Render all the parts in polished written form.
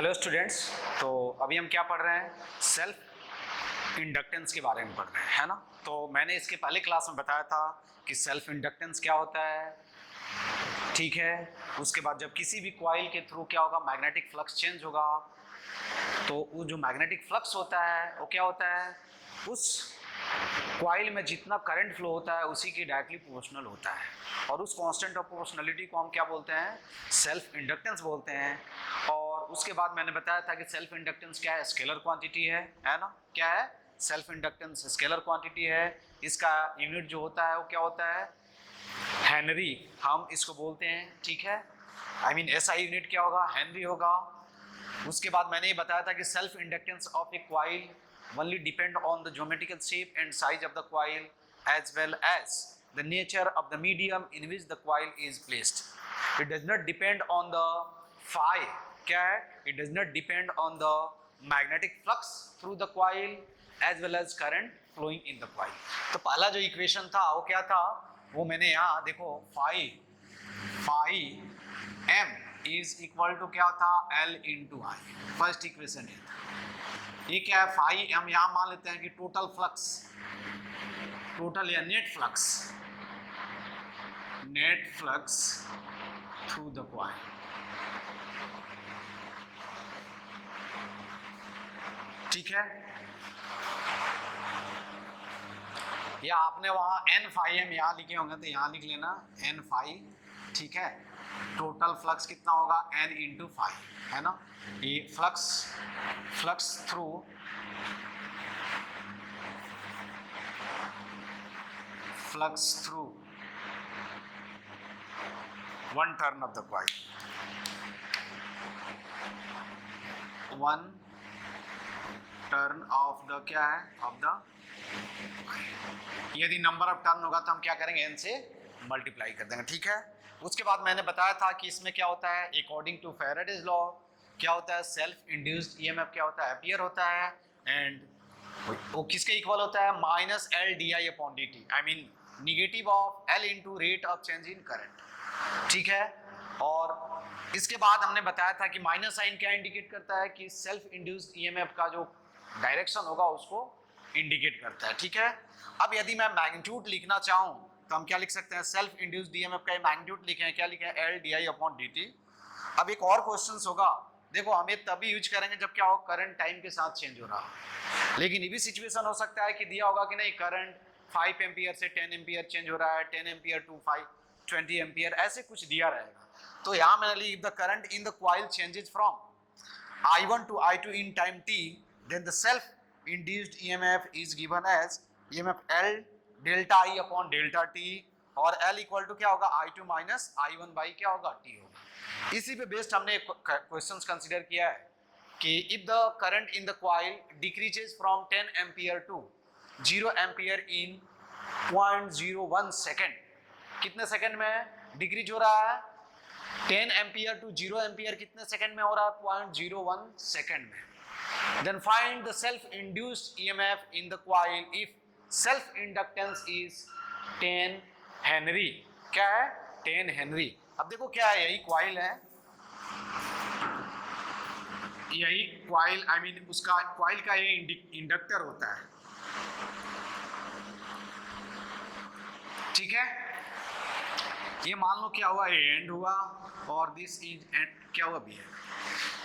Hello students. तो अभी हम क्या पढ़ रहे हैं? सेल्फ इंडक्टेंस के बारे में पढ़ रहे हैं, है ना। तो मैंने इसके पहले क्लास में बताया था कि सेल्फ इंडक्टेंस क्या होता है, ठीक है। उसके बाद जब किसी भी कॉइल के थ्रू क्या होगा, मैग्नेटिक फ्लक्स चेंज होगा, तो वो जो मैग्नेटिक फ्लक्स होता है वो क्या होता है, उस कॉइल में जितना करंट फ्लो होता है उसी की डायरेक्टली प्रोपोर्शनल होता है। और उस कांस्टेंट ऑफ प्रोपोर्शनलिटी को हम क्या बोलते हैं? सेल्फ इंडक्टेंस बोलते हैं। और उसके बाद मैंने बताया था कि सेल्फ इंडक्टेंस क्या है, स्केलर क्वांटिटी है ना। क्या है? सेल्फ इंडक्टेंस स्केलर क्वांटिटी है। इसका यूनिट जो होता है वो क्या होता है? हेनरी हम इसको बोलते हैं, ठीक है। आई मीन एसआई यूनिट क्या होगा? हेनरी होगा। उसके बाद मैंने ये बताया था कि self inductance of A coil only depend on the geometrical shape and size of the coil as well as the nature of the medium in which the coil is placed. It does not depend on the phi. क्या है? It does not depend on the magnetic flux through the coil as well as current flowing in the coil. तो पहला जो equation था वो क्या था? वो मैंने यहाँ देखो phi m is equal to क्या था? L into I. First equation ये था। ये क्या है? फाई हम यहां मान लेते हैं कि टोटल फ्लक्स, टोटल या net flux through the coil. ठीक है, या आपने वहां एन फाई एम यहां लिखे होंगे तो यहां लिख लेना एन फाई, ठीक है। टोटल फ्लक्स कितना होगा? एन इंटू फाई, है ना। ये flux through one turn off the coil, one turn off the क्या है? Of the. यदि नंबर ऑफ टर्न होगा तो हम क्या करेंगे? एन से मल्टीप्लाई कर देंगे, ठीक है। उसके बाद मैंने बताया था कि इसमें क्या होता है, अकॉर्डिंग टू फैराडेज लॉ क्या होता है? सेल्फ इंड्यूस्ड ईएमएफ क्या होता है? अपीयर होता है। एंड वो किसके इक्वल होता है? Minus L D I upon D T, I mean negative of L into rate of change in current, ठीक है। और इसके बाद हमने बताया था कि माइनस साइन क्या इंडिकेट करता है? कि सेल्फ इंड्यूस्ड ईएमएफ का जो डायरेक्शन होगा उसको इंडिकेट करता है, ठीक है। अब यदि मैं मैग्नीट्यूड लिखना चाहूं तो हम क्या लिख सकते हैं? सेल्फ इंड्यूस्ड ईएमएफ का मैग्नीट्यूड लिखे हैं, क्या लिखे हैं? L D I upon D T. अब एक और क्वेश्चन होगा, देखो हम ये तभी यूज करेंगे जब क्या हो? करंट टाइम के साथ चेंज हो रहा हो। लेकिन ये भी सिचुएशन हो सकता है कि दिया होगा कि नहीं, करंट 5 एम्पियर से 10 एम्पियर चेंज हो रहा है, 10 एम्पियर टू 20 एम्पियर, ऐसे कुछ दिया रहेगा। तो यहाँ मैंने लिखा if the current in the coil changes from I1 to I2 in time t, then the self induced EMF is given as EMF L delta I upon delta t, और L equal to क्या होगा? I2 minus I1 by क्या होगा? T होगा। इसी पे based हमने questions consider किया है कि if the current in the coil decreases from 10 ampere to 0 ampere in 0.01 second, कितने सेकेंड में डिक्रीज हो रहा है? 10 एम्पियर टू 0 एम्पियर कितने सेकेंड में हो रहा है? 0.01 सेकेंड में। Then find the self-induced EMF in the coil if self-inductance is 10 Henry. क्या है? 10 हेनरी। अब देखो क्या है, यही कॉइल है, यही कॉइल, आई मीन उसका कॉइल का ये इंडक्टर होता है, ठीक है। ये मान लो क्या हुआ? ये एंड हुआ और दिस इज एंड, क्या हुआ? बी है।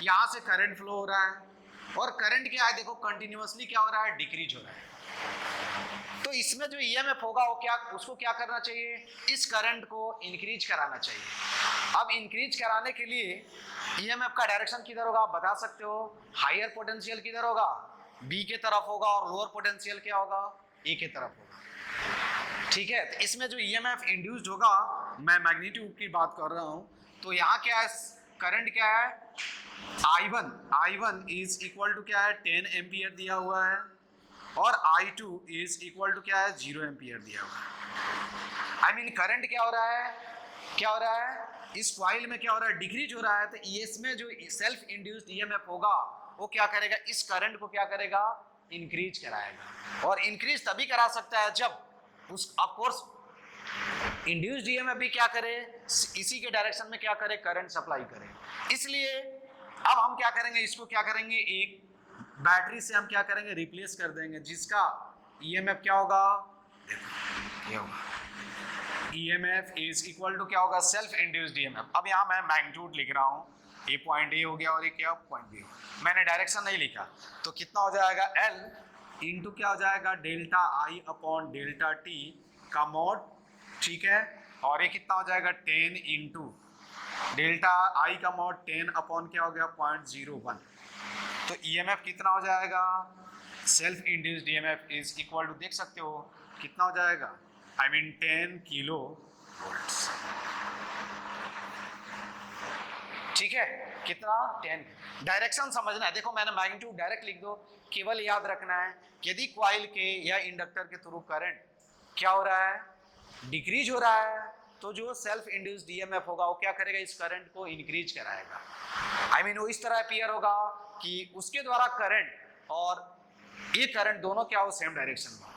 यहां से करंट फ्लो हो रहा है और करंट क्या है? देखो कंटिन्यूअसली क्या हो रहा है? डिक्रीज हो रहा है। तो इसमें जो ईएमएफ होगा वो क्या, उसको क्या करना चाहिए? इस करंट को इंक्रीज कराना चाहिए। अब इंक्रीज कराने के लिए ईएमएफ का डायरेक्शन किधर होगा? आप बता सकते हो। हायर पोटेंशियल किधर होगा? बी के तरफ होगा, और लोअर पोटेंशियल क्या होगा? ए के तरफ होगा, ठीक है। तो इसमें जो ईएमएफ इंड्यूस्ड होगा, मैं मैग्नीट्यूड की बात कर रहा हूं, तो यहाँ क्या है? करंट क्या है? I1 इज इक्वल टू क्या है? 10 एम्पियर दिया हुआ है, और I2 इज इक्वल टू क्या है? 0 एम्पियर दिया हुआ है। आई मीन करंट क्या हो रहा है? क्या हो रहा है? इस कॉइल में क्या हो रहा है? डिक्रीज हो रहा है। तो इसमें जो सेल्फ इंड्यूस्ड ईएमएफ होगा वो क्या करेगा? इस करंट को क्या करेगा? इंक्रीज कराएगा। और इंक्रीज तभी करा सकता है जब उस, ऑफ कोर्स इंड्यूस्ड ईएमएफ भी क्या करे? इसी के डायरेक्शन में क्या करे? करंट सप्लाई करे। इसलिए अब हम क्या करेंगे, इसको क्या करेंगे, एक बैटरी से हम क्या करेंगे, रिप्लेस कर देंगे, जिसका ईएमएफ क्या होगा, देखो ये होगा EMF इज इक्वल टू क्या होगा, सेल्फ इंड्यूस्ड EMF। अब यहाँ मैं मैग्नीट्यूड लिख रहा हूँ, ये पॉइंट ए हो गया और ये क्या पॉइंट बी, मैंने डायरेक्शन नहीं लिखा, तो कितना हो जाएगा L इंटू क्या हो जाएगा, delta I upon delta T का मोड, ठीक है, और ये कितना हो जाएगा 10 इंटू डेल्टा I का मोड 10 अपॉन क्या हो गया 0.01, तो EMF कितना हो जाएगा, self induced EMF is equal to, देख सकते हो कितना हो जाएगा, I mean 10 किलो वोल्ट्स, ठीक है, कितना 10, डायरेक्शन समझना है, देखो मैंने मैग्नीट्यूड डायरेक्ट लिख दो, केवल याद रखना है यदि कॉइल के या इंडक्टर के थ्रू करंट क्या हो रहा है, डिक्रीज हो रहा है, तो जो सेल्फ इंड्यूस्ड EMF होगा वो क्या करेगा, इस करंट को इंक्रीज कराएगा, I mean वो इस तरह अपीयर होगा कि उसके द्वारा करंट और ये करंट दोनों क्या हो, सेम डायरेक्शन में।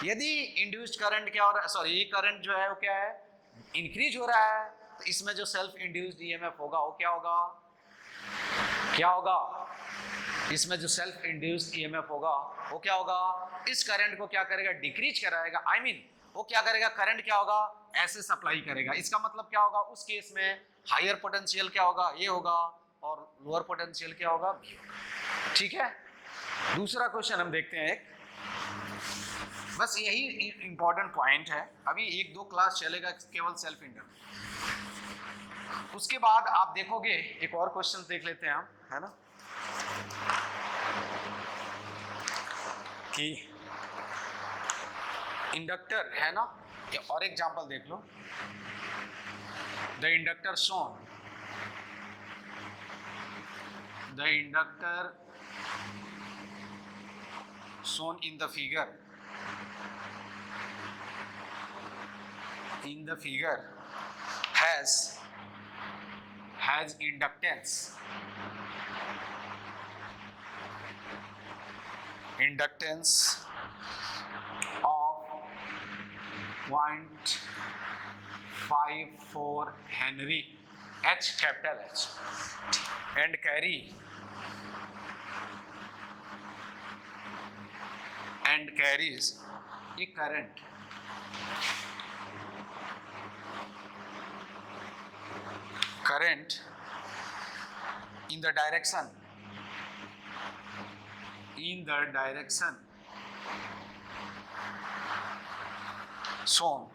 यदि इंड्यूस्ड करंट क्या हो रहा है, सॉरी ये करंट जो है वो क्या है, इंक्रीज हो रहा है, तो इसमें जो सेल्फ इंड्यूस्ड EMF होगा वो क्या होगा, क्या होगा, इसमें जो सेल्फ इंड्यूस्ड EMF होगा वो क्या होगा, इस करंट को क्या करेगा, डिक्रीज कराएगा, I mean वो क्या करेगा, करंट क्या होगा, ऐसे सप्लाई करेगा, इसका मतलब क्या होगा, उस केस में हायर पोटेंशियल क्या होगा, ये होगा, और लोअर पोटेंशियल क्या होगा, बी होगा, ठीक है। दूसरा क्वेश्चन हम देखते हैं एक, बस यही इंपॉर्टेंट पॉइंट है, अभी एक दो क्लास चलेगा केवल सेल्फ इंडक्टर, उसके बाद आप देखोगे एक और क्वेश्चन देख लेते हैं हम, है ना, कि इंडक्टर है ना, और एग्जांपल देख लो, the inductor shown, the inductor shown in the figure, has inductance of 0.54 Henry, H capital H, and carries a current in the direction shown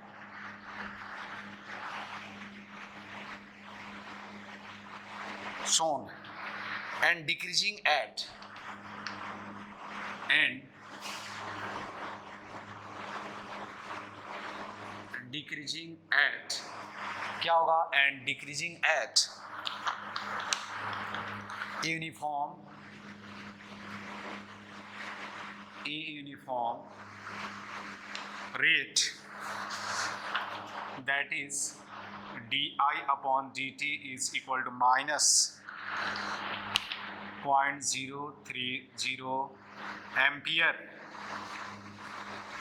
and decreasing at क्या होगा, and decreasing at uniform rate, that is di upon dt is equal to minus 0.030 ampere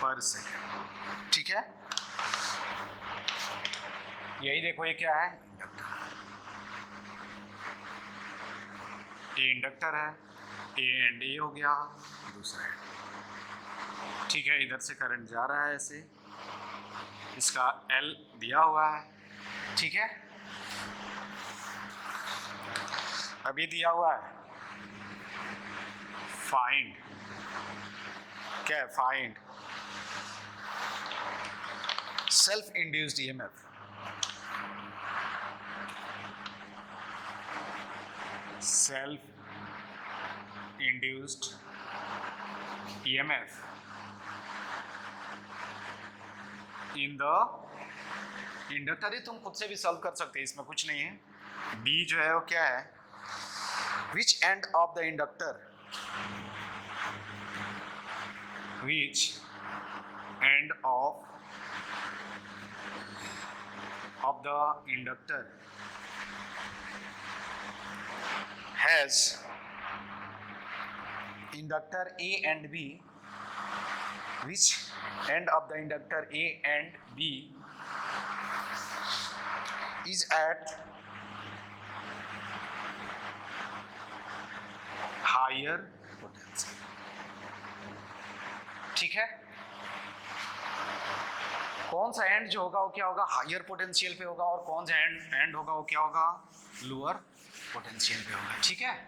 per second, ठीक है, यही देखो ये क्या है, inductor, ए inductor है, ए एंड ए हो गया, दूसरा है, ठीक है, इधर से करंट जा रहा है ऐसे, इसका L दिया हुआ है, ठीक है, अभी दिया हुआ है, फाइंड, क्या है, find self induced EMF, self induced EMF in the inductor, ही तुम खुद से भी सॉल्व कर सकते हैं, इसमें कुछ नहीं है, B जो है वो क्या है, which end of the inductor, which end of the inductor has inductor A and B, which end of the inductor A and B is at higher potential. ठीक है, कौन सा एंड जो होगा वो क्या होगा, हायर पोटेंशियल पे होगा, और कौन सा एंड होगा वो क्या होगा, लोअर पोटेंशियल पे होगा। ठीक है,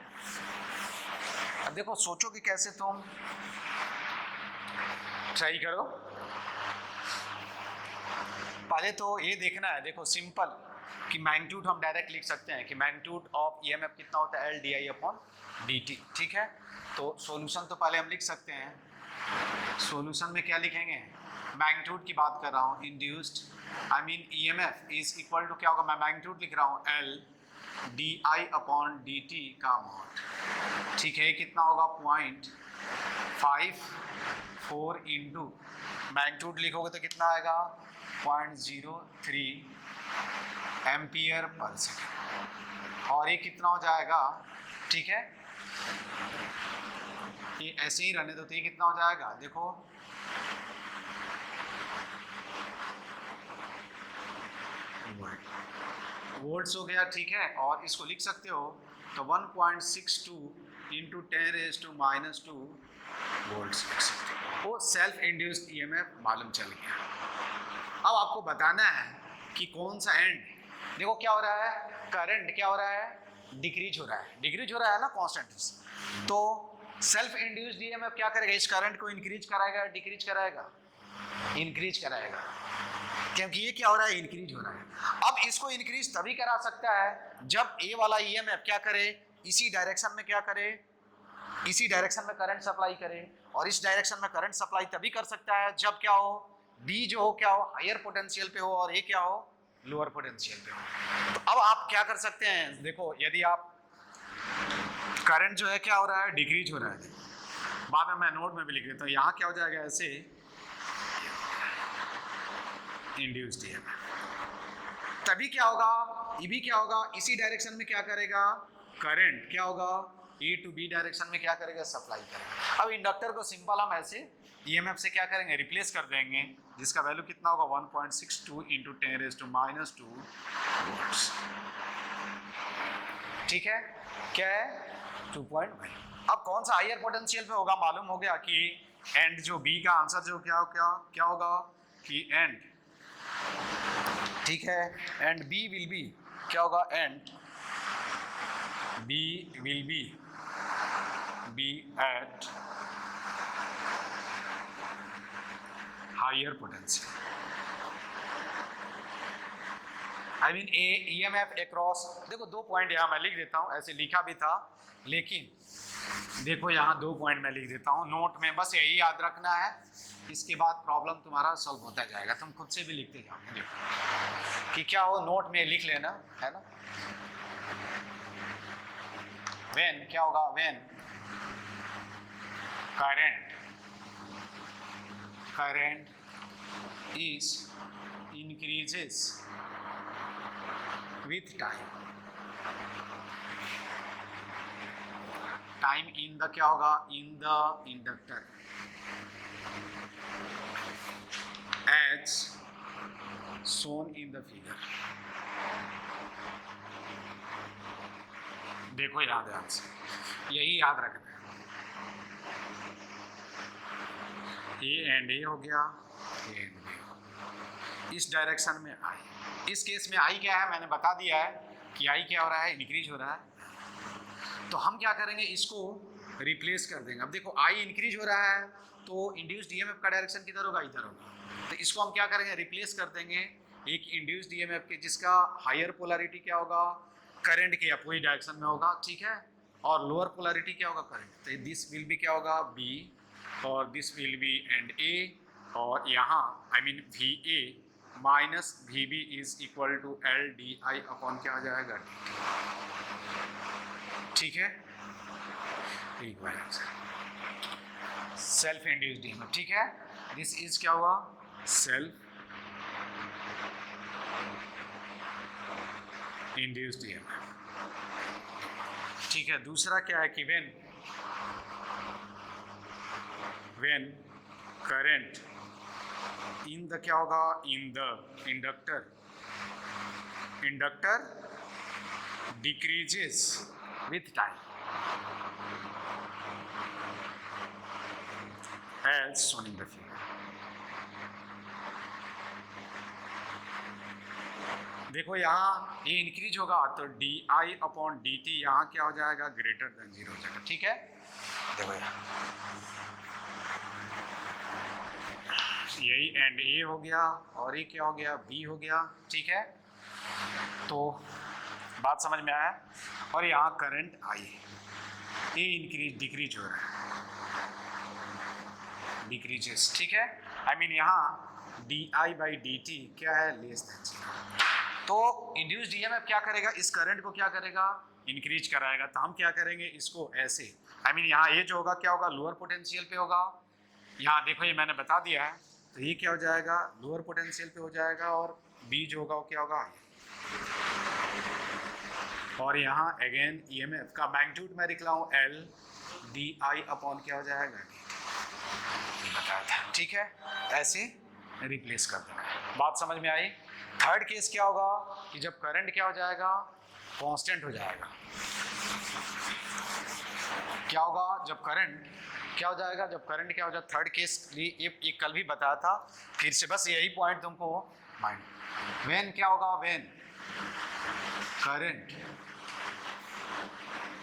अब देखो सोचोगे कैसे, तुम ट्राई करो। पहले तो ये देखना है, देखो सिंपल कि मैग्नीट्यूड हम डायरेक्ट लिख सकते हैं कि मैग्नीट्यूड ऑफ ईएमएफ कितना होता है, LdI/dt। ठीक है, तो सॉल्यूशन तो पहले हम लिख सकते हैं। सॉल्यूशन में क्या लिखेंगे, मैग्नीट्यूड की बात कर रहा हूँ, induced I mean EMF is equal to क्या होगा, मैं मैग्नीट्यूड लिख रहा हूँ LdI/dt का अमाउंट। ठीक है, कितना होगा 0.54 इंटू मैग्नीट्यूड लिखोगे तो कितना आएगा 0.03 एम्पियर पर सेकेंड, और ये कितना हो जाएगा। ठीक है, ये ऐसे ही रहने दो, तो ये कितना हो जाएगा, देखो वोल्ट्स हो गया। ठीक है, और इसको लिख सकते हो तो 1.62 इंटू 10⁻⁻² वोल्ट्स लिख सकते हो। वो सेल्फ इंड्यूस्ड ईएमएफ मालूम चल गया। अब आपको बताना है कि कौन सा एंड, देखो क्या हो रहा है, करंट क्या हो रहा है, डिक्रीज हो रहा है, डिक्रीज हो रहा है ना कांस्टेंट। तो सेल्फ इंड्यूस्ड ईएमएफ क्या करेगा, इस करंट को इंक्रीज कराएगा, डिक्रीज कराएगा, इंक्रीज कराएगा, क्योंकि ये क्या हो रहा है, इंक्रीज हो रहा है। अब इसको इंक्रीज तभी करा सकता है जब ए वाला ईएमएफ क्या करे, इसी डायरेक्शन में क्या करे, इसी डायरेक्शन में करंट सप्लाई करे, और इस डायरेक्शन में करंट सप्लाई तभी कर सकता है जब क्या हो, बी जो हो क्या हो, हायर पोटेंशियल पे हो, और ए क्या हो, लोअर पोटेंशियल पे हो। तो अब आप क्या कर सकते हैं, देखो यदि आप करंट जो है क्या हो रहा है, डिक्रीज हो रहा है, बाद में मैं नोट में भी लिख देता हूँ, यहाँ क्या हो जाएगा ऐसे इंड्यूस्ड ईएमएफ, तभी क्या होगा, ये भी क्या होगा, इसी डायरेक्शन में क्या करेगा, करंट क्या होगा, ए टू बी डायरेक्शन में क्या करेगा, सप्लाई करेगा। अब इंडक्टर को सिंपल हम ऐसे ईएमएफ से क्या करेंगे, रिप्लेस कर देंगे, जिसका वैल्यू कितना होगा 1.62 इंटू 10⁻⁻² वोल्ट्स। ठीक है, क्या है 2.1। अब कौन सा हायर पोटेंशियल पे होगा, मालूम हो गया कि एंड जो बी का आंसर जो क्या होगा कि एंड, ठीक है, एंड बी विल बी क्या होगा, and B will be at higher potential, I mean EMF across. देखो 2 पॉइंट यहाँ मैं लिख देता हूँ, ऐसे लिखा भी था, लेकिन देखो यहाँ 2 पॉइंट मैं लिख देता हूँ नोट में, बस यही याद रखना है, इसके बाद प्रॉब्लम तुम्हारा सॉल्व होता जाएगा, तुम खुद से भी लिखते जाओगे। देखो कि क्या हो, नोट में लिख लेना है ना, व्हेन क्या होगा, when current is increases with time in the क्या होगा, in the inductor as shown in the figure। देखो याद है, यही याद रखना है, ए एंड ए हो गया, ए एंड बी, इस डायरेक्शन में आई, इस केस में आई क्या है, मैंने बता दिया है कि आई क्या हो रहा है, इंक्रीज हो रहा है। तो हम क्या करेंगे, इसको रिप्लेस कर देंगे। अब देखो आई इंक्रीज हो रहा है, तो इंड्यूस्ड ईएमएफ का डायरेक्शन किधर होगा, इधर होगा, तो इसको हम क्या करेंगे, रिप्लेस कर देंगे एक इंड्यूस्ड ईएमएफ के, जिसका हायर पोलैरिटी क्या होगा, करंट के अपोजिट डायरेक्शन में होगा। ठीक है, और लोअर पोलैरिटी क्या होगा, करंट, तो दिस विल बी क्या होगा, बी, और this will be and A, और यहाँ I mean V A minus V B is equal to LdI upon क्या आ जाएगा, ठीक है, सेल्फ इंड्यूस्ड ईएमएफ। ठीक है, दिस इज क्या हुआ, सेल्फ इंड्यूस्ड ईएमएफ। ठीक है, दूसरा क्या है कि व्हेन करंट इन द क्या होगा, इन the inductor decreases with time, as shown in the figure. देखो यहाँ ये इंक्रीज होगा तो D I upon D T यहाँ क्या हो जाएगा, ग्रेटर देन 0 हो जाएगा। ठीक है, देखो यहाँ यही एंड ए हो गया और ये क्या हो गया, बी हो गया। ठीक है, तो बात समझ में आया। और यहाँ करंट आई, ये इंक्रीज डिक्रीज हो रहा है, डिक्रीजेस। ठीक है, आई मीन यहाँ D I by D T क्या है, लेस देन 0। तो इंड्यूस्ड ईएमएफ क्या करेगा, इस करंट को क्या करेगा, इंक्रीज कराएगा। तो हम क्या करेंगे इसको ऐसे, आई मीन यहाँ ये जो होगा क्या होगा, लोअर पोटेंशियल पे होगा। यहाँ देखो ये मैंने बता दिया है, तो ये क्या हो जाएगा, लोअर पोटेंशियल पे हो जाएगा। और बी जो होगा वो क्या होगा, और यहाँ अगेन ईएमएफ का मैग्नीट्यूड मैं लिख रहा हूँ एल डी आई अपॉन क्या हो जाएगा, बताया था। ठीक है, ऐसे रिप्लेस कर देना है। बात समझ में आई। थर्ड केस क्या होगा कि जब करंट क्या हो जाएगा, कांस्टेंट हो जाएगा। क्या होगा जब करंट क्या हो जाएगा, जब करंट क्या हो जाएगा, थर्ड केस ये कल भी बताया था, फिर से बस यही पॉइंट तुमको माइंड। व्हेन क्या होगा, व्हेन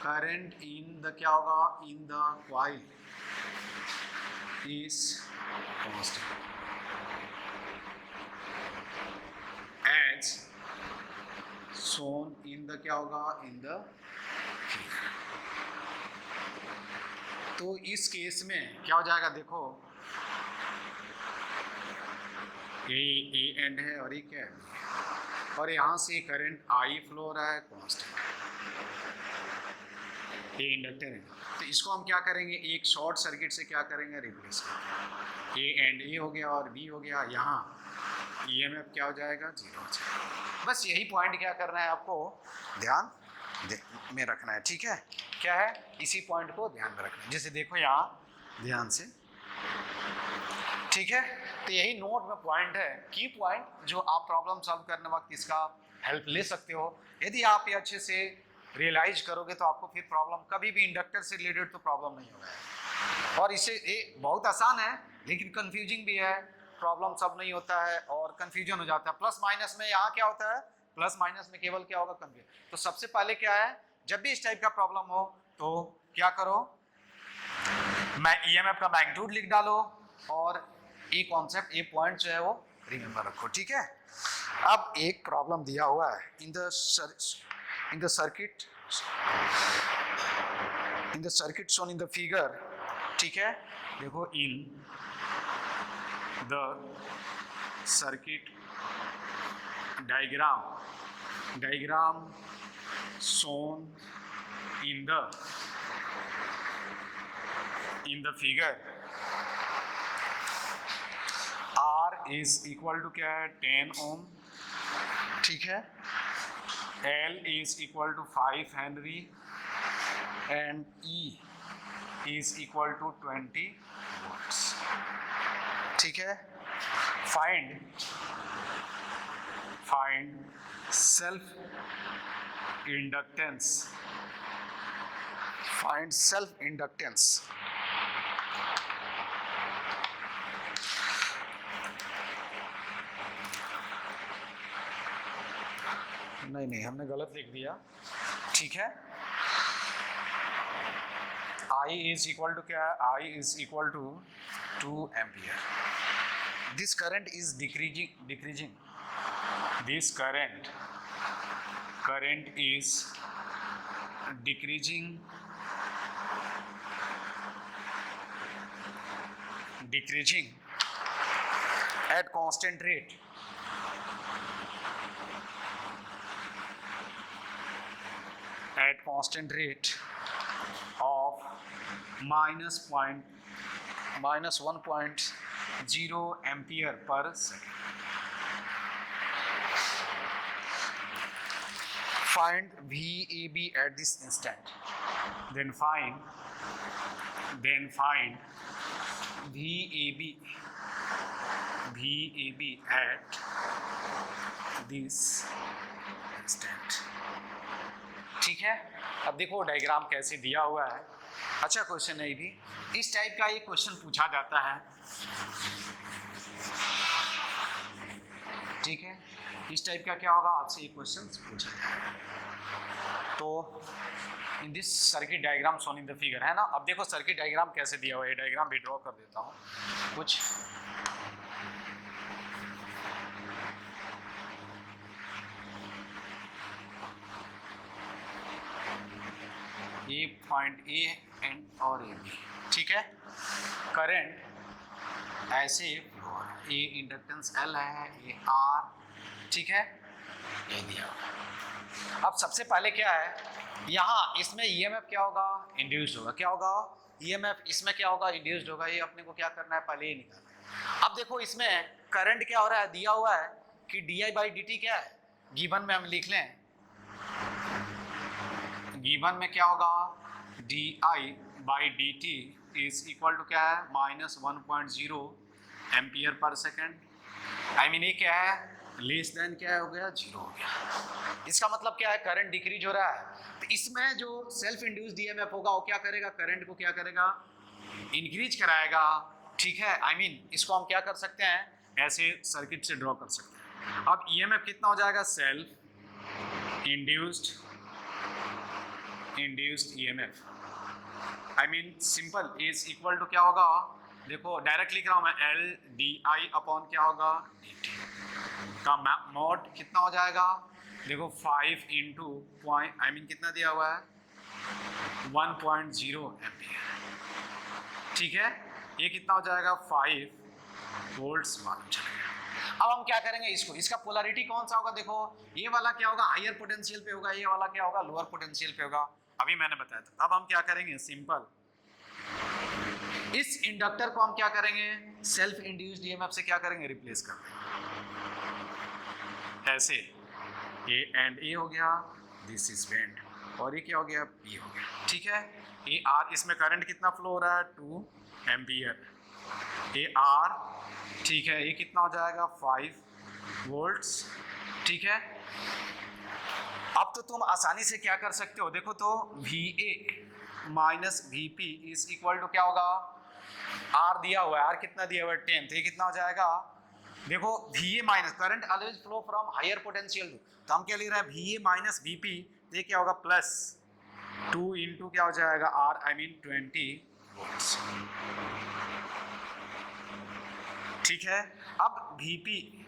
करंट इन द क्या होगा, इन the coil is constant as shown in the क्या होगा, in the figure। तो इस केस में क्या हो जाएगा, देखो ये ए एंड है और ये क्या है, और यहाँ से करंट आई फ्लो हो रहा है कांस्टेंट, ये इंडक्टर है। तो इसको हम क्या करेंगे, एक शॉर्ट सर्किट से क्या करेंगे, रिप्लेस करेंगे। ए एंड ए हो गया और बी हो गया, यहाँ ईएमएफ क्या हो जाएगा, 0 हो जाएगा। बस यही पॉइंट क्या करना है आपको, ध्यान में रखना है। ठीक है, क्या है, इसी पॉइंट को ध्यान में रखना है। जैसे देखो यहाँ ध्यान से, ठीक है, तो यही नोट में पॉइंट है, की पॉइंट जो आप प्रॉब्लम सॉल्व करने वक्त इसका हेल्प ले सकते हो। यदि आप ये अच्छे से रियलाइज करोगे तो आपको फिर प्रॉब्लम कभी भी इंडक्टर से रिलेटेड तो प्रॉब्लम नहीं होगा। और इसे ये बहुत आसान है लेकिन कंफ्यूजिंग भी है, प्रॉब्लम सब नहीं होता है और कंफ्यूजन हो जाता है। प्लस माइनस में यहाँ क्या होता है, प्लस माइनस में केवल क्या होगा, कंफ्यूजन। तो सबसे पहले क्या है, जब भी इस टाइप का प्रॉब्लम हो तो क्या करो, मैं ईएमएफ का मैग्नीट्यूड लिख डालो और ये कॉन्सेप्ट, ये पॉइंट जो है वो रिमेंबर रखो। ठीक है, अब एक प्रॉब्लम दिया हुआ है in the circuit shown in the figure। ठीक है, देखो in the circuit diagram shown in the figure, R is equal to क्या है, 10 ohm। ठीक है, L is equal to 5 Henry and E is equal to 20 volts। ठीक है, find self inductance, नहीं हमने गलत लिख दिया। ठीक है, I is equal to क्या है, I is equal to 2 ampere। This current is decreasing। This current is decreasing at constant rate। At constant rate of minus 1.0 ampere per second। Find VAB at this instant। Then find VAB at this instant। ठीक है, अब देखो diagram कैसे दिया हुआ है। अच्छा question है ये भी, इस टाइप का एक क्वेश्चन पूछा जाता है, ठीक है, इस टाइप का क्या होगा आपसे ये क्वेश्चन पूछा जाएगा। तो in this circuit diagram shown in the figure, है ना। अब देखो सर्किट डायग्राम कैसे दिया हुआ है, डायग्राम भी ड्रॉ कर देता हूँ कुछ। ये पॉइंट ए एंड और ए बी, ठीक है। करंट ऐसे, ये इंडक्टेंस एल है, ये आर, ठीक है, ये दिया। अब सबसे पहले क्या है, यहाँ इसमें ईएमएफ क्या होगा, इंड्यूस्ड होगा। क्या होगा, ईएमएफ इसमें क्या होगा, इंड्यूस्ड होगा। ये अपने को क्या करना है, पहले ही निकालना है। अब देखो इसमें करंट क्या हो रहा है, दिया हुआ है कि D I by D T क्या है, गिवन में हम लिख लें, गिवन में क्या होगा, D I by D T is equal to क्या है, -1.0 ampere per second. I mean ये क्या है, लेस देन क्या हो गया, 0 हो गया। इसका मतलब क्या है, करंट डिक्रीज हो रहा है। तो इसमें जो सेल्फ इंड्यूस्ड ईएमएफ होगा वो क्या करेगा, करंट को क्या करेगा, इंक्रीज कराएगा, ठीक है। आई मीन इसको हम क्या कर सकते हैं, ऐसे सर्किट से ड्रॉ कर सकते हैं। अब ईएमएफ कितना हो जाएगा, self induced EMF, I mean simple is equal to क्या होगा, देखो डायरेक्ट लिख रहा हूं मैं, एल डी आई अपॉन क्या होगा, डी टी का मोड कितना हो जाएगा, देखो 5 इंटू पॉइंट, आई मीन कितना दिया हुआ है, 1.0 एम्पियर, ठीक है। ये कितना हो जाएगा, 5 वोल्ट्स मालूम चलेगा। अब हम क्या करेंगे इसको, इसका पोलैरिटी कौन सा होगा, देखो ये वाला क्या होगा, हायर पोटेंशियल पे होगा, ये वाला क्या होगा, लोअर पोटेंशियल पे होगा। अभी मैंने बताया था। अब हम क्या करेंगे, सिंपल इस इंडक्टर को हम क्या करेंगे, सेल्फ इंड्यूस्ड ईएमएफ से क्या करेंगे, रिप्लेस कर देंगे। ऐसे ए एंड ए हो गया, दिस इज बेंड, और ये क्या हो गया, बी हो गया, ठीक है। ए आर, इसमें करंट कितना फ्लो हो रहा है, 2 एम्पियर, ए आर, ठीक है। ये कितना हो जाएगा, 5 वोल्ट्स, ठीक है। अब तो तुम आसानी से क्या कर सकते हो, देखो तो V A minus V P is equal to क्या होगा, आर दिया हुआ है, आर कितना दिया हुआ है, 10, तो ये कितना हो जाएगा, देखो V A minus, current always flow from higher potential, तो हम क्या लिख रहे हैं, V A minus V P, तो ये क्या होगा, प्लस 2 इंटू क्या हो जाएगा, आर, आई मीन 20 वोल्ट्स, ठीक है। अब वीपी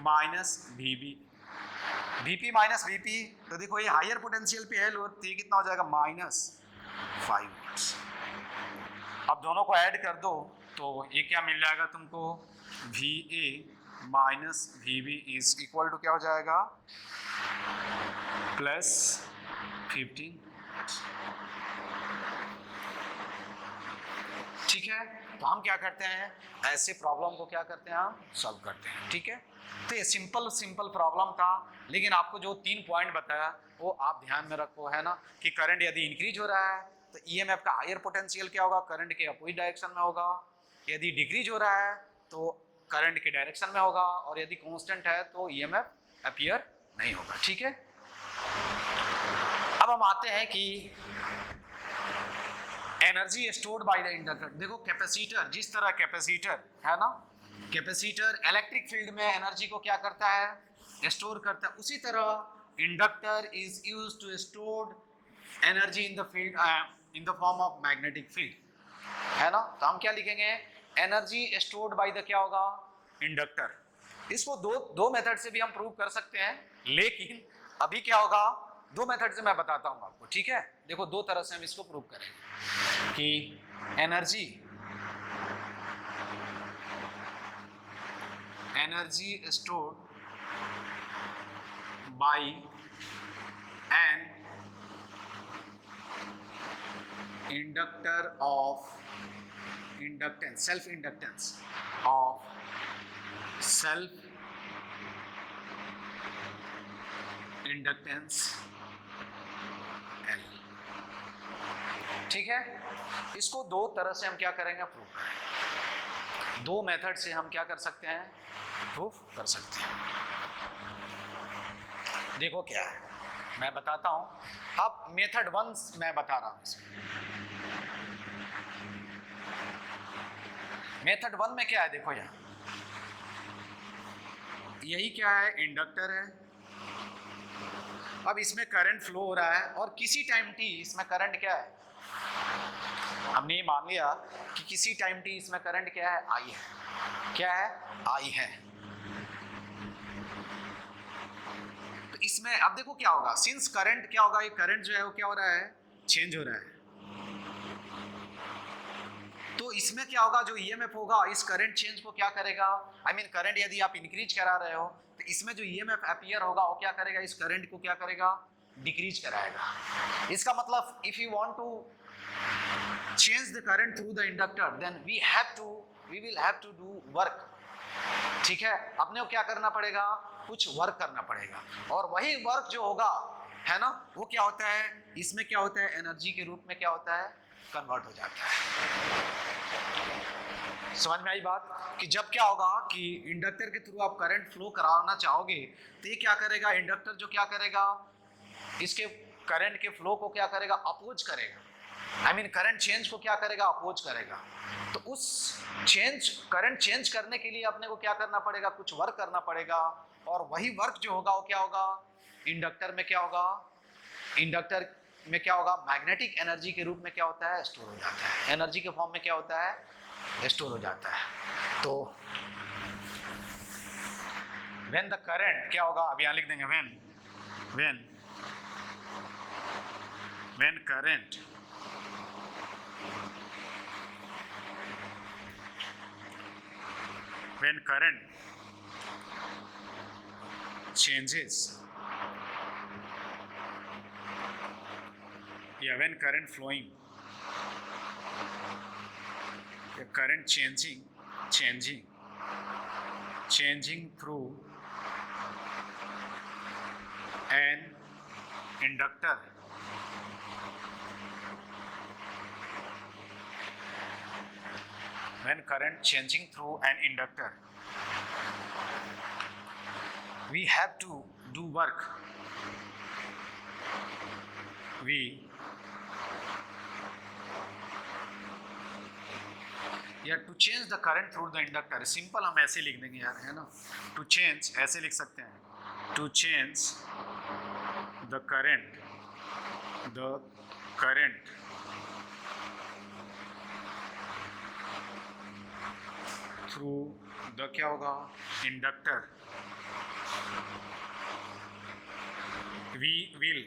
माइनस वीबी, वीपी माइनस वीपी, तो देखो ये हायर पोटेंशियल पे है, लोअर, तो ये कितना हो जाएगा, -5 वोल्ट्स। अब दोनों को ऐड कर दो तो ये क्या मिल जाएगा तुमको, V A minus V B is equal to क्या हो जाएगा, +15, ठीक है। तो हम क्या करते हैं, ऐसे प्रॉब्लम को क्या करते हैं, हम सॉल्व करते हैं, ठीक है। तो ये सिंपल प्रॉब्लम था, लेकिन आपको जो 3 पॉइंट बताया वो आप ध्यान में रखो, है ना, कि करंट यदि इंक्रीज हो रहा है तो ईएमएफ का हायर पोटेंशियल क्या होगा, करंट के अपोजिट डायरेक्शन में होगा, यदि डिक्रीज हो रहा है तो करंट के डायरेक्शन में होगा, और यदि कांस्टेंट है तो ईएमएफ अपीयर नहीं होगा, ठीक है। अब हम आते हैं कि energy stored by the inductor. देखो कैपेसिटर, जिस तरह कैपेसिटर है ना, कैपेसिटर इलेक्ट्रिक फील्ड में एनर्जी को क्या करता है, स्टोर करता है, उसी तरह inductor is used to store energy in the field, in the form of magnetic field, है ना। तो हम क्या लिखेंगे, एनर्जी स्टोर्ड बाय द क्या होगा, इंडक्टर। इसको दो मेथड से भी हम प्रूव कर सकते हैं, लेकिन अभी क्या होगा, 2 मेथड से मैं बताता हूं आपको, ठीक है। देखो 2 तरह से हम इसको प्रूव करेंगे कि energy stored bye an inductor of inductance, self inductance of self inductance L, ठीक है। इसको 2 तरह से हम क्या करेंगे, प्रूव करेंगे। 2 मेथड से हम क्या कर सकते हैं, प्रूफ कर सकते हैं। देखो क्या है, मैं बताता हूं। अब मेथड 1 मैं बता रहा हूं इसमें। मेथड 1 में क्या है, देखो यहां यही क्या है, इंडक्टर है। अब इसमें करंट फ्लो हो रहा है और किसी टाइम t इसमें करंट क्या है, हमने ये मान लिया कि किसी टाइम t इसमें करंट क्या है, I है। क्या है, I है। तो इसमें अब देखो क्या होगा, सिंस करंट क्या होगा, ये करंट जो है वो क्या हो रहा है, चेंज हो रहा है। तो इसमें क्या होगा, जो ईएमएफ होगा इस करंट चेंज को क्या करेगा, आई मीन करंट यदि आप इंक्रीज करा रहे हो तो इसमें जो ईएमएफ अपीयर होगा वो क्या करेगा, इस करंट को क्या करेगा, डिक्रीज कराएगा। इसका मतलब if you want to change the current through the inductor then we will have to do work। ठीक है, अपने को क्या करना पड़ेगा, कुछ वर्क करना पड़ेगा। और वही वर्क जो होगा है ना, वो क्या होता है, इसमें क्या होता है, एनर्जी के रूप में क्या होता है, कन्वर्ट हो जाता है। समझ में आई बात, कि जब क्या होगा कि इंडक्टर के थ्रू आप करंट फ्लो कराना चाहोगे तो ये क्या करेगा, इंडक्टर जो क्या करेगा, इसके करंट के फ्लो को क्या करेगा, अपोज करेगा। आई मीन करंट चेंज को क्या करेगा, अपोज करेगा। तो उस करंट चेंज करने के लिए अपने को क्या करना पड़ेगा, कुछ वर्क करना पड़ेगा। और वही वर्क जो होगा वो क्या होगा, इंडक्टर में क्या होगा, इंडक्टर में क्या होगा, मैग्नेटिक एनर्जी के रूप में क्या होता है, स्टोर हो जाता है। एनर्जी के फॉर्म में क्या होता है, स्टोर हो जाता है। तो व्हेन द करंट क्या होगा, अब यहां लिख देंगे when current changes, when current flowing, current changing through an inductor, when current changing through an inductor, we have to do work. To change the current through the inductor, simple हम ऐसे लिख देंगे यार, है ना, to change ऐसे लिख सकते हैं, to change the current through the क्या होगा, inductor, we will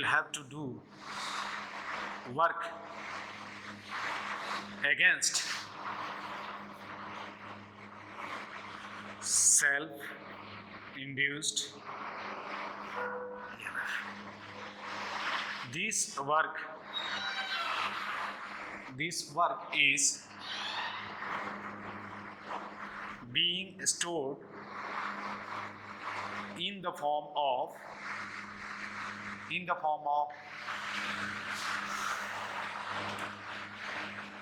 have to do work against self-induced EMF. This work is being stored in the form of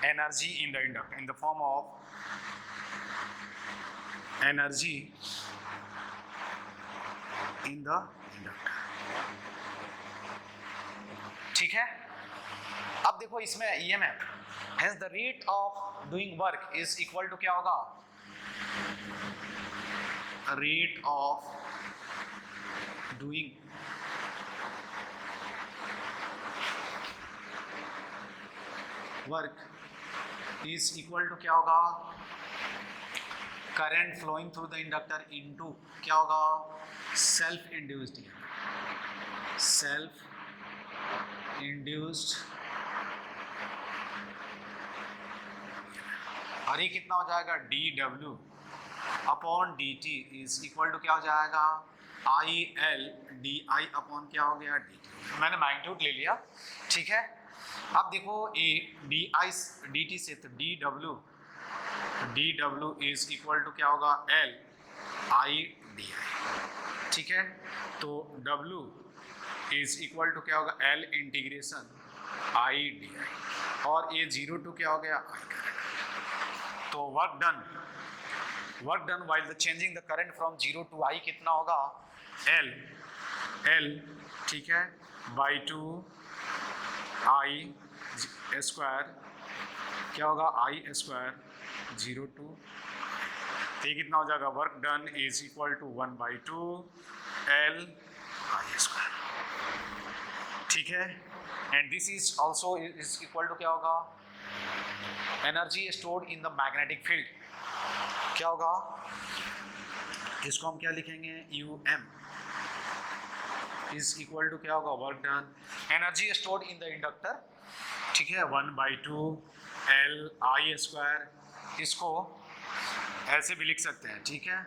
energy in the inductor, in the form of energy in the inductor। ठीक है, अब देखो इसमें EMF, hence the rate of doing work is equal to क्या होगा, rate of doing work is equal to क्या होगा, current flowing through the inductor into क्या होगा, self induced और ये कितना हो जाएगा, dW upon dt is equal to क्या हो जाएगा, IL DI अपॉन क्या हो गया, dt। मैंने मैग्नीट्यूड ले लिया, ठीक है। अब देखो ये DI dt से, तो dW इज इक्वल टू क्या होगा, L I DI, ठीक है। तो W इज इक्वल टू क्या होगा, L इंटीग्रेशन I DI, और ये 0 टू क्या हो गया, I करेगा। तो work done work done while the changing the current from 0 to I कितना होगा, L, ठीक है, बाई 2 I स्क्वायर, क्या होगा I स्क्वायर 0 टू, तो ये कितना हो जाएगा, work done is equal to 1/2 L I square, ठीक है। And this is also is equal to क्या होगा, energy stored in the magnetic field, क्या होगा, इसको हम क्या लिखेंगे, UM इज इक्वल टू क्या होगा, work done, energy stored in the inductor, ठीक है, 1/2 L I स्क्वायर, इसको ऐसे भी लिख सकते हैं, ठीक है।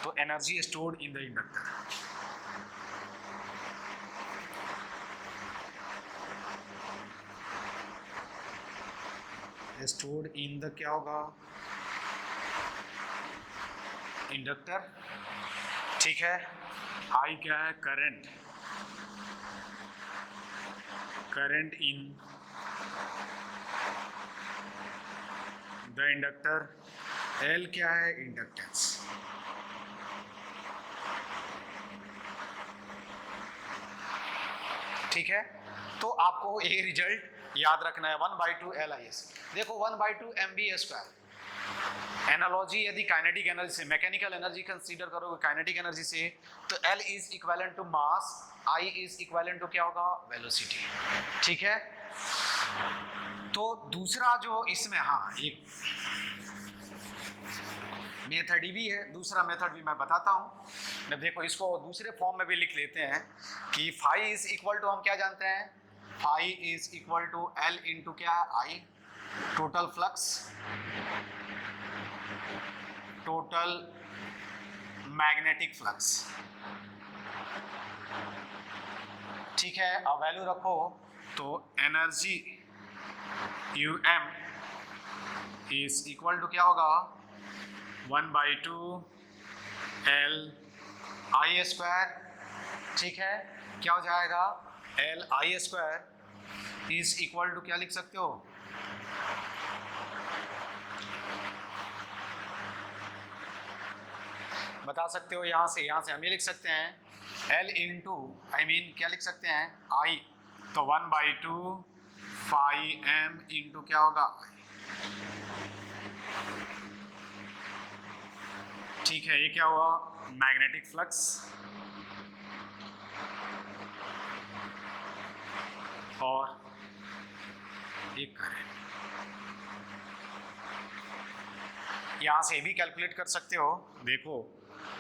तो energy stored in the inductor, stored in the क्या होगा, इंडक्टर, ठीक है। I क्या है, current, current in the inductor, L क्या है, इंडक्टेंस, ठीक है। तो आपको ये रिजल्ट याद रखना है, 1/2 LIS, देखो 1/2 MV स्क्वायर, एनालॉजी यदि काइनेटिक एनर्जी से, मैकेनिकल एनर्जी कंसीडर करोगे काइनेटिक एनर्जी से, तो L is equivalent to mass, I is equivalent to क्या होगा, वेलोसिटी, ठीक है। तो दूसरा जो इसमें, हाँ एक मेथड भी है, दूसरा मेथड भी मैं बताता हूँ। मैं देखो इसको दूसरे फॉर्म में भी लिख लेते हैं कि फाई इज इक्वल टू, हम क्या जानते हैं, phi is equal to L into क्या, I, total flux, total magnetic flux, ठीक है। अब वैल्यू रखो, तो energy UM is equal to क्या होगा, 1/2 L I स्क्वायर, ठीक है, क्या हो जाएगा, L I square is equal to क्या लिख सकते हो, बता सकते हो, यहाँ से हम ये लिख सकते हैं L इंटू क्या लिख सकते हैं, I, तो 1/2 फाई M इंटू क्या होगा, ठीक है। ये क्या हुआ, मैग्नेटिक फ्लक्स और एक करंट, यहां से भी कैलकुलेट कर सकते हो, देखो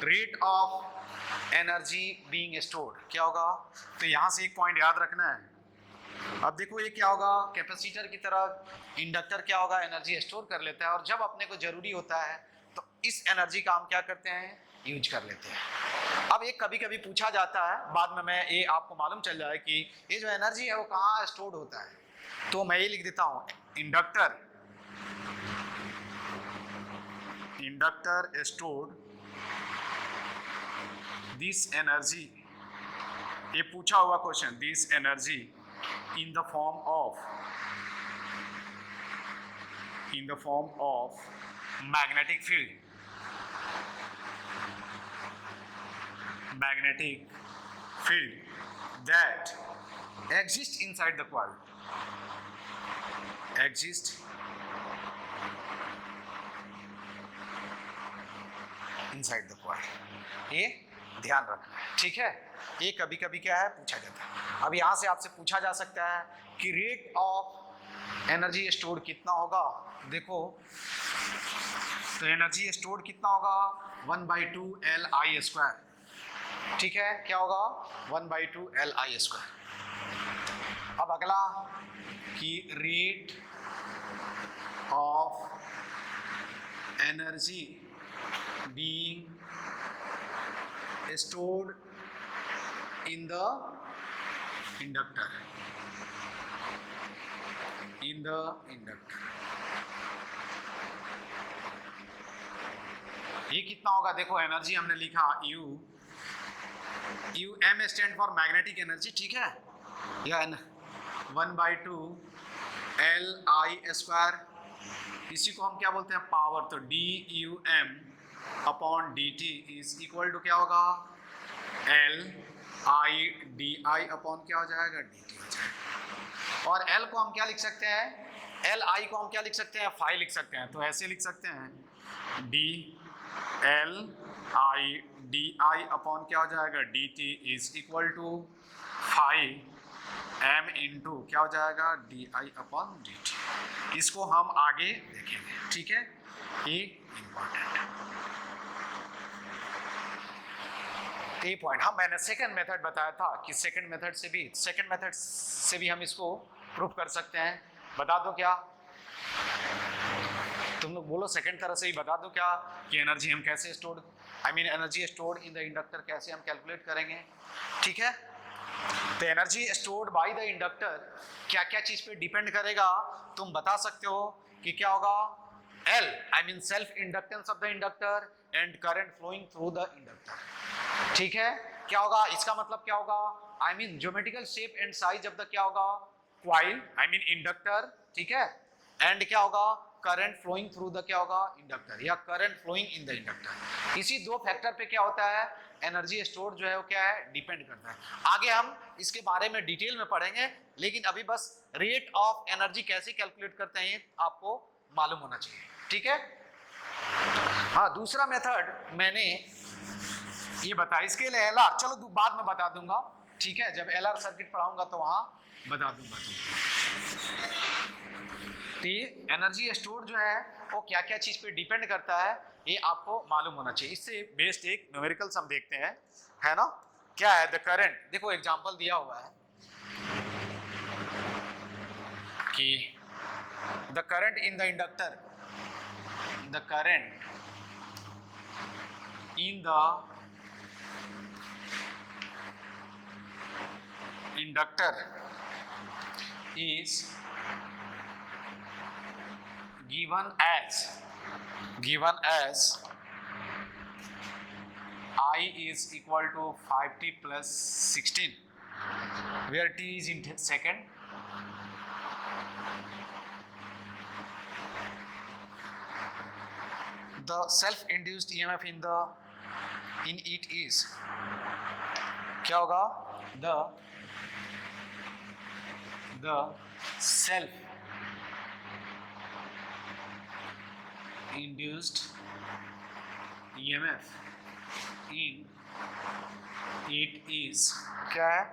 rate of energy being stored क्या होगा, तो यहां से एक पॉइंट याद रखना है। अब देखो ये क्या होगा, कैपेसिटर की तरह इंडक्टर क्या होगा, एनर्जी स्टोर कर लेता है, और जब अपने को जरूरी होता है तो इस एनर्जी का हम क्या करते हैं, यूज कर लेते हैं। अब एक कभी कभी पूछा जाता है, बाद में मैं ये आपको मालूम चल जाए कि ये जो एनर्जी है वो कहाँ स्टोर्ड होता है, तो मैं ये लिख देता हूँ, इंडक्टर स्टोर्ड दिस एनर्जी, ये पूछा हुआ question, this energy in the form of magnetic field that exists inside the coil, ये ध्यान रखना है, ठीक है। ये कभी कभी क्या है, पूछा जाता है। अब यहाँ से आपसे पूछा जा सकता है कि रेट ऑफ एनर्जी स्टोर कितना होगा, देखो तो एनर्जी स्टोर कितना होगा, 1/2 L I स्क्वायर, ठीक है, क्या होगा, 1/2 L I स्क्वायर। अब अगला कि rate of energy being stored in the inductor, ये कितना होगा, देखो एनर्जी हमने लिखा M stand for magnetic energy, ठीक है, या 1/2 L I स्क्वायर इसी को हम क्या बोलते हैं, पावर। तो D U M upon D T is equal to क्या होगा, L I D I upon क्या हो जाएगा, डी टी हो जाएगा। और एल को हम क्या लिख सकते हैं, एल आई को हम क्या लिख सकते हैं, फाई लिख सकते हैं। तो ऐसे लिख सकते हैं D L I D I upon क्या हो जाएगा, D T is equal to phi M into क्या हो जाएगा, D I upon D T. इसको हम आगे देखेंगे, ठीक है, ये इंपॉर्टेंट ये पॉइंट। हाँ, मैंने सेकंड मेथड बताया था कि सेकंड मेथड से भी हम इसको प्रूफ कर सकते हैं। बता दो क्या, तुम लोग बोलो, सेकंड तरह से ही बता दो क्या कि एनर्जी हम कैसे store, energy stored in the inductor कैसे हम कैलकुलेट करेंगे, ठीक है। तो energy stored by the inductor क्या क्या चीज पे डिपेंड करेगा, तुम बता सकते हो कि क्या होगा, L self inductance of the inductor and current flowing through the inductor, ठीक है। क्या होगा, इसका मतलब क्या होगा, geometrical shape and size of the क्या होगा, कॉइल इंडक्टर, ठीक है। एंड क्या होगा, करंट फ्लोइंग थ्रू द क्या होगा, इंडक्टर, या current flowing in the inductor. इसी दो फैक्टर पे क्या होता है, एनर्जी स्टोर जो है वो क्या है, डिपेंड करता है। आगे हम इसके बारे में डिटेल में पढ़ेंगे, लेकिन अभी बस रेट ऑफ एनर्जी कैसे कैलकुलेट करते हैं आपको मालूम होना चाहिए, ठीक है। हाँ, दूसरा मेथड मैंने ये बताया, इसके लिए एलआर चलो बाद में बता दूंगा, ठीक है, जब एलआर सर्किट पढ़ाऊंगा तो वहां बता दूंगा। तो ये एनर्जी स्टोर जो है वो क्या क्या चीज पे डिपेंड करता है, ये आपको मालूम होना चाहिए। इससे बेस्ड एक न्यूमेरिकल्स हम देखते हैं, है ना। क्या है, द करंट, देखो एग्जांपल दिया हुआ है कि the current in the inductor, the current in the inductor is given as I is equal to 5t plus 16, where t is in second. The self-induced EMF in it is क्या होगा, the self-induced EMF in it is क्या है,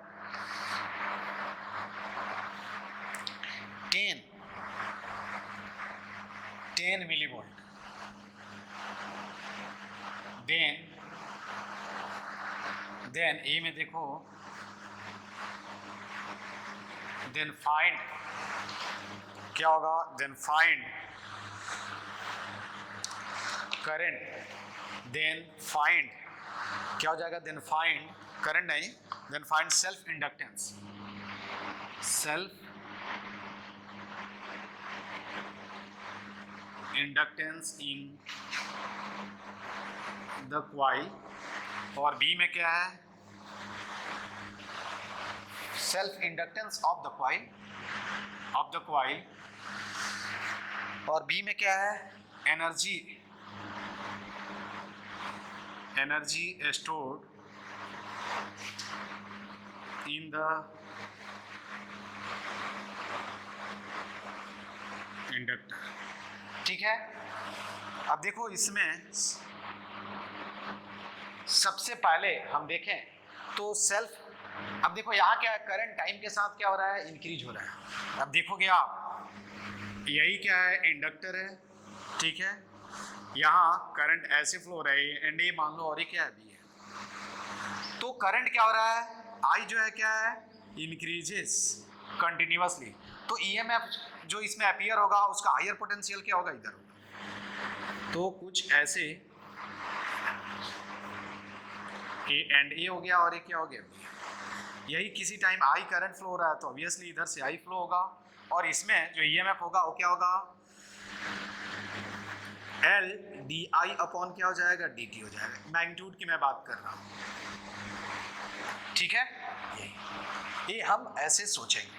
10 millivolt। then ए में देखो, then find क्या होगा, then find current, then find क्या हो जाएगा, then find current नहीं, then find self inductance in the coil। और बी में क्या है, self inductance of the coil. और बी में क्या है, energy stored in the inductor, ठीक है। अब देखो इसमें सबसे पहले हम देखें तो सेल्फ, अब देखो यहाँ क्या है, करंट टाइम के साथ क्या हो रहा है, इंक्रीज हो रहा है। अब देखोगे आप, यही क्या है, इंडक्टर है, ठीक है, यहाँ करंट ऐसे फ्लो हो रहा है, एंड ये मान लो, और ये क्या है, बी है। तो करंट क्या हो रहा है, आई जो है क्या है, इंक्रीजेस कंटिन्यूअसली। तो ईएमएफ जो इसमें अपीयर होगा उसका हायर पोटेंशियल क्या होगा, इधर होगा। तो कुछ ऐसे ए एंड ए हो गया, और ये क्या हो गया, बी। यही किसी टाइम आई करंट फ्लो हो रहा है तो ऑब्वियसली इधर से आई फ्लो होगा, और इसमें जो ईएमएफ होगा वो क्या होगा, एल डी आई अपॉन क्या हो जाएगा, डी टी हो जाएगा। मैग्नीट्यूड की मैं बात कर रहा हूँ, ठीक है। ये हम ऐसे सोचेंगे।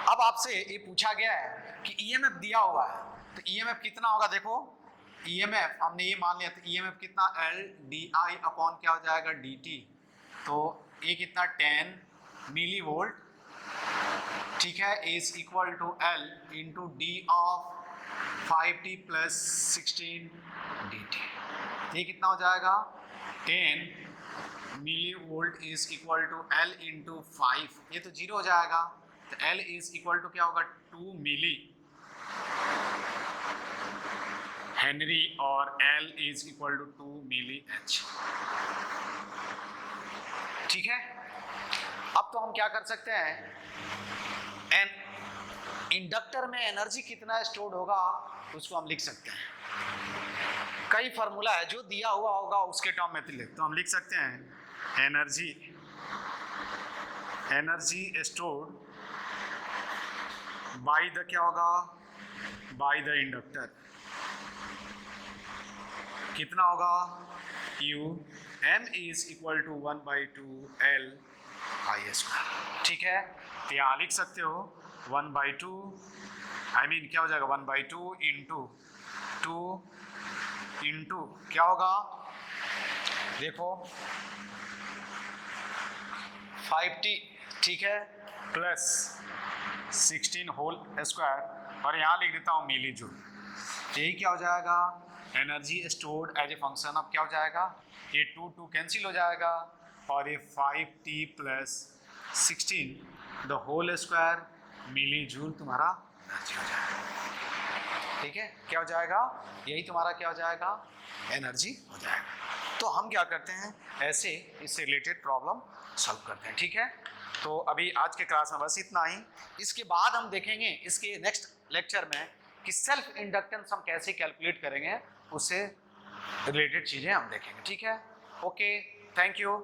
अब आपसे ये पूछा गया है कि ईएमएफ दिया हुआ है, तो ईएमएफ कितना होगा? देखो ईएमएफ हमने ये मान लिया था, ईएमएफ कितना एल डी आई अपॉन क्या हो जाएगा डी टी, तो ये कितना 10 मिली वोल्ट, ठीक है, is equal to L into D of 5t plus 16 dt। ये कितना हो जाएगा? 10 milli volt is equal to L into 5, ये तो जीरो हो जाएगा, तो L इज इक्वल टू क्या होगा? 2 मिली हेनरी और L is equal to 2 milli H. ठीक है, अब तो हम क्या कर सकते हैं, इंडक्टर में एनर्जी कितना स्टोर्ड होगा उसको हम लिख सकते हैं। कई फार्मूला है जो दिया हुआ होगा उसके टर्म में लिख, तो हम लिख सकते हैं एनर्जी स्टोर्ड बाय द क्या होगा? बाय द इंडक्टर कितना होगा? U m is equal to 1/2 L I square. ठीक है, तो यहाँ लिख सकते हो 1/2 आई मीन क्या हो जाएगा 1/2 इंटू 2 इंटू क्या होगा? देखो 5t, ठीक है, प्लस 16 होल स्क्वायर, और यहाँ लिख देता हूँ मिली जूल। यही क्या हो जाएगा? Energy stored as a function of क्या हो जाएगा? ये 2 कैंसिल हो जाएगा और ये 5t plus 16 the whole square milli joule तुम्हारा एनर्जी हो जाएगा। ठीक है, क्या हो जाएगा? यही तुम्हारा क्या हो जाएगा? एनर्जी हो जाएगा। तो हम क्या करते हैं, ऐसे इससे रिलेटेड प्रॉब्लम सॉल्व करते हैं। ठीक है, तो अभी आज के क्लास में बस इतना ही। इसके बाद हम देखेंगे इसके नेक्स्ट लेक्चर में कि सेल्फ इंडक्टेंस हम कैसे कैलकुलेट करेंगे, उससे रिलेटेड चीज़ें हम देखेंगे। ठीक है, ओके, थैंक यू।